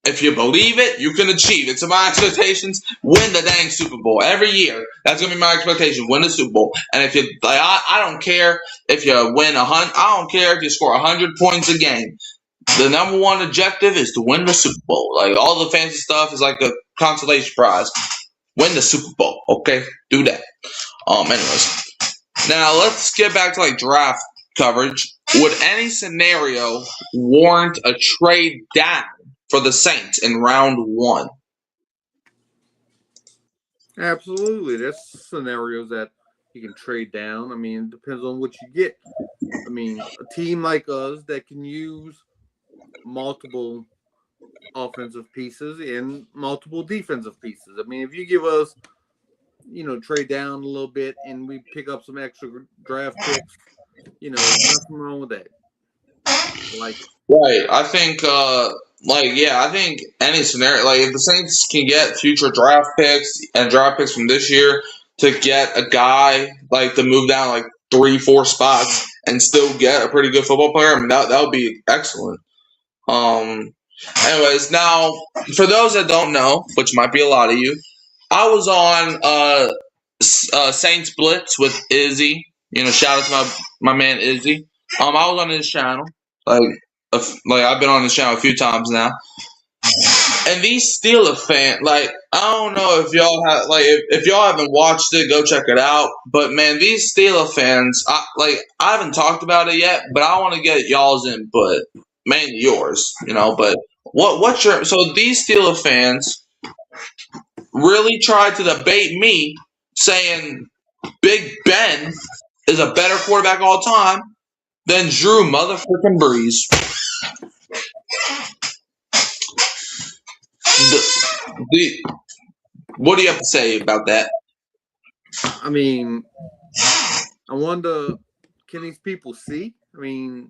if you believe it, you can achieve it. So my expectations, win the dang Super Bowl every year. That's gonna be my expectation. Win the Super Bowl. And if you, I don't care if you win 100. I don't care if you score 100 points a game. the number one objective is to win the Super Bowl. Like all the fancy stuff is like a consolation prize. Win the Super Bowl, okay? Do that. Anyways, now let's get back to like draft coverage. Would any scenario warrant a trade down for the Saints in round 1? Absolutely. There's scenarios that you can trade down. I mean, it depends on what you get. I mean, a team like us that can use multiple offensive pieces and multiple defensive pieces. I mean, if you give us, trade down a little bit and we pick up some extra draft picks, nothing wrong with that. Right. I think I think any scenario, like if the Saints can get future draft picks and draft picks from this year to get a guy like to move down like 3-4 spots and still get a pretty good football player, I mean that would be excellent. Anyways, now for those that don't know, which might be a lot of you, I was on Saints Blitz with Izzy. Shout out to my man Izzy. I was on his channel. Like I've been on his channel a few times now. And these Steelers fans, like, I don't know if y'all have, like, if y'all haven't watched it, go check it out. But man, these Steelers fans, I haven't talked about it yet, but I want to get y'all's input, mainly yours, But so these Steelers fans really tried to debate me, saying Big Ben is a better quarterback all time than Drew motherfucking Brees. What do you have to say about that? I mean, I wonder, can these people see? I mean,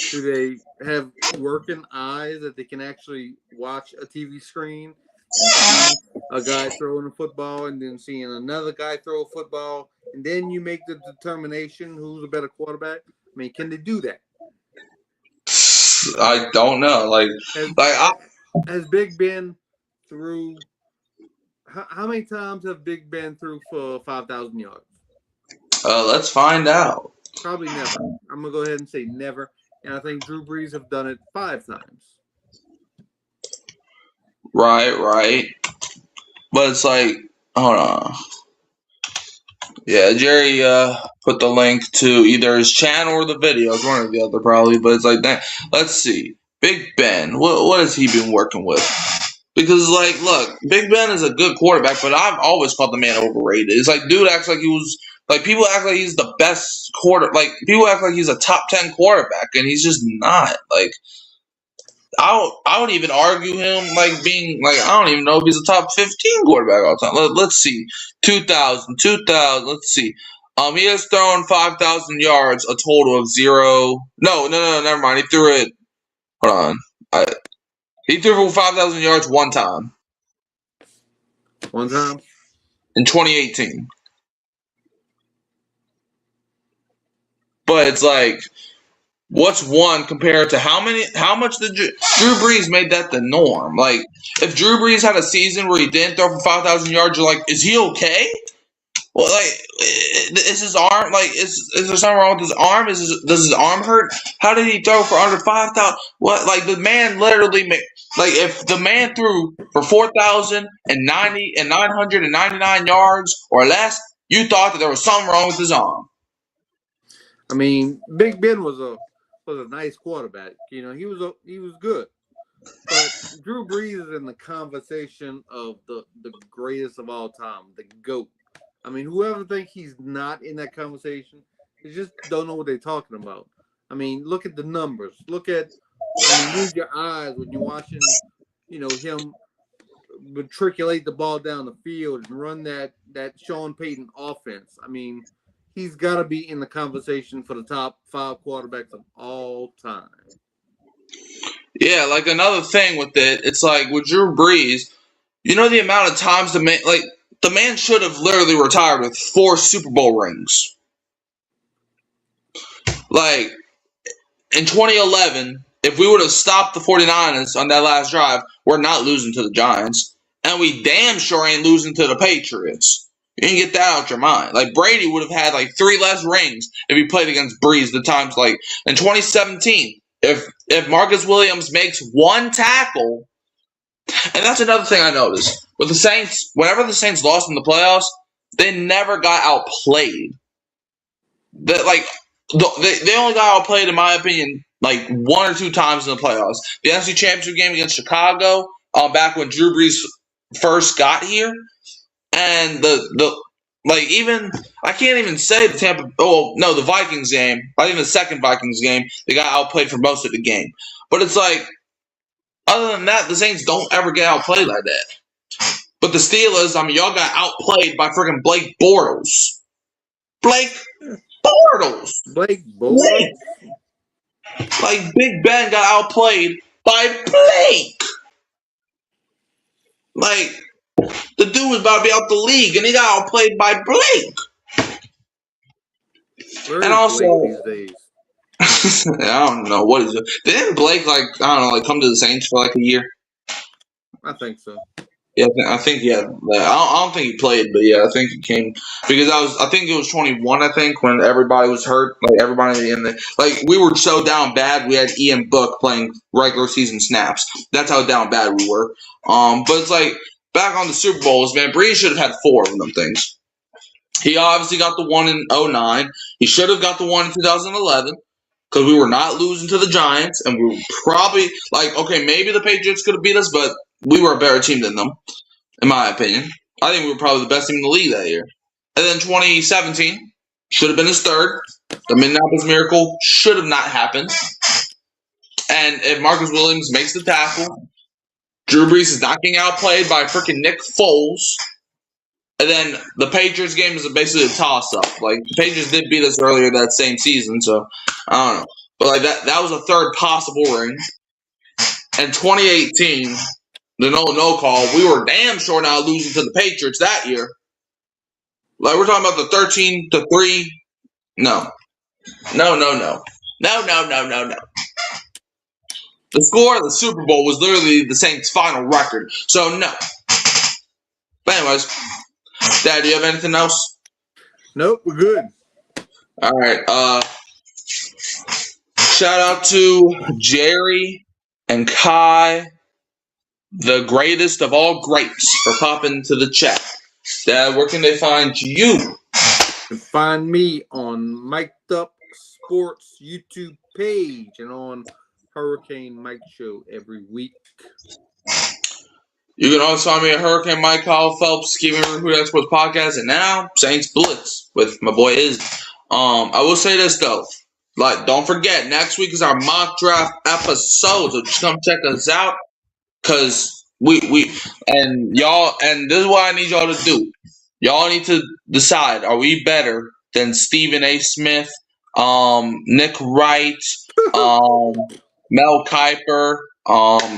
do they have working eyes that they can actually watch a TV screen and see a guy throwing a football and then seeing another guy throw a football, and then you make the determination who's a better quarterback? I mean, can they do that? I don't know. Has Big Ben threw? How many times have Big Ben threw for 5,000 yards? Let's find out. Probably never. I'm gonna go ahead and say never, and I think Drew Brees have done it 5 times. Right. But it's like, hold on. Yeah, Jerry put the link to either his channel or the video. It's one or the other probably, but it's like that. Let's see. Big Ben, what has he been working with? Because, like, look, Big Ben is a good quarterback, but I've always called the man overrated. It's like, dude acts like he was, like, people act like he's the best people act like he's a top 10 quarterback, and he's just not. Like, I would even argue him, like, being, like, I don't even know if he's a top 15 quarterback all the time. Let's see. 2000, let's see. He has thrown 5,000 yards, a total of 0. No, never mind. He threw it, hold on. He threw for 5,000 yards one time. One time? In 2018. But it's like, what's one compared to how much did Drew Brees made that the norm? Like, if Drew Brees had a season where he didn't throw for 5,000 yards, you're like, is he okay? Well, like, is his arm, like, is there something wrong with his arm? Does his arm hurt? How did he throw for under 5,000? What, like, the man literally made, like, if the man threw for 4,090 and 999 yards or less, you thought that there was something wrong with his arm. I mean, Big Ben was a nice quarterback. He was good. But Drew Brees is in the conversation of the greatest of all time, the GOAT. I mean, whoever thinks he's not in that conversation, they just don't know what they're talking about. I mean, look at the numbers. Use your eyes when you're watching, him matriculate the ball down the field and run that Sean Payton offense. I mean, he's got to be in the conversation for the top 5 quarterbacks of all time. Yeah, like another thing with it, it's like with Drew Brees, the amount of times the man should have literally retired with 4 Super Bowl rings. Like, in 2011, if we would have stopped the 49ers on that last drive, we're not losing to the Giants. And we damn sure ain't losing to the Patriots. You can get that out your mind. Like, Brady would have had, 3 less rings if he played against Brees the times, in 2017. If if Marcus Williams makes one tackle, and that's another thing I noticed with the Saints. Whenever the Saints lost in the playoffs, they never got outplayed. They only got outplayed, in my opinion, like one or two times in the playoffs. The NFC Championship game against Chicago, back when Drew Brees first got here, and even I can't even say the Tampa. Oh no, the Vikings game. I think the second Vikings game, they got outplayed for most of the game. But it's like, other than that, the Saints don't ever get outplayed like that. But the Steelers, I mean, y'all got outplayed by freaking Blake Bortles. Blake Bortles. Like, Big Ben got outplayed by Blake. Like, the dude was about to be out the league, and he got outplayed by Blake. Where and is also, Blake these days? I don't know what is it. Didn't Blake come to the Saints for like a year? I think so. Yeah, I think I don't think he played, but yeah, I think he came because I think it was 21. I think when everybody was hurt, like everybody in the we were so down bad. We had Ian Book playing regular season snaps. That's how down bad we were. But it's like back on the Super Bowls, man. Breeze should have had 4 of them things. He obviously got the one in 2009. He should have got the one in 2011. Because we were not losing to the Giants, and we were probably okay, maybe the Patriots could have beat us, but we were a better team than them, in my opinion. I think we were probably the best team in the league that year. And then 2017 should have been his 3rd. The Minneapolis Miracle should have not happened. And if Marcus Williams makes the tackle, Drew Brees is not getting outplayed by freaking Nick Foles. And then the Patriots game is basically a toss-up. Like, the Patriots did beat us earlier that same season, so I don't know. But that was a 3rd possible ring. And 2018, the no call, we were damn sure not losing to the Patriots that year. We're talking about the 13-3. No. No. The score of the Super Bowl was literally the Saints' final record. So, no. But anyways, Dad, do you have anything else? Nope, we're good. All right. Shout out to Jerry and Kai, the greatest of all greats, for popping to the chat. Dad, where can they find you? You can find me on Mic'd Up Sports YouTube page and on Hurricane Mike Show every week. You can also find me at Hurricane Mike Kyle Phelps, Keeping It Who That Sports Podcast, and now Saints Blitz with my boy Izzy. I will say this though, don't forget, next week is our mock draft episode, so just come check us out, cause and y'all, and this is what I need y'all to do. Y'all need to decide: are we better than Stephen A. Smith, Nick Wright, Mel Kiper,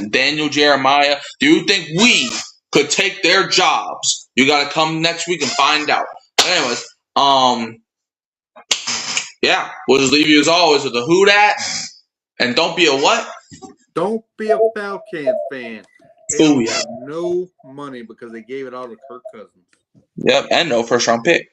Daniel Jeremiah? Do you think we could take their jobs? You got to come next week and find out. Anyways, yeah, we'll just leave you as always with a who dat, and don't be a what? Don't be a Falcons fan. They have no money because they gave it all to Kirk Cousins. Yep, and no 1st round pick.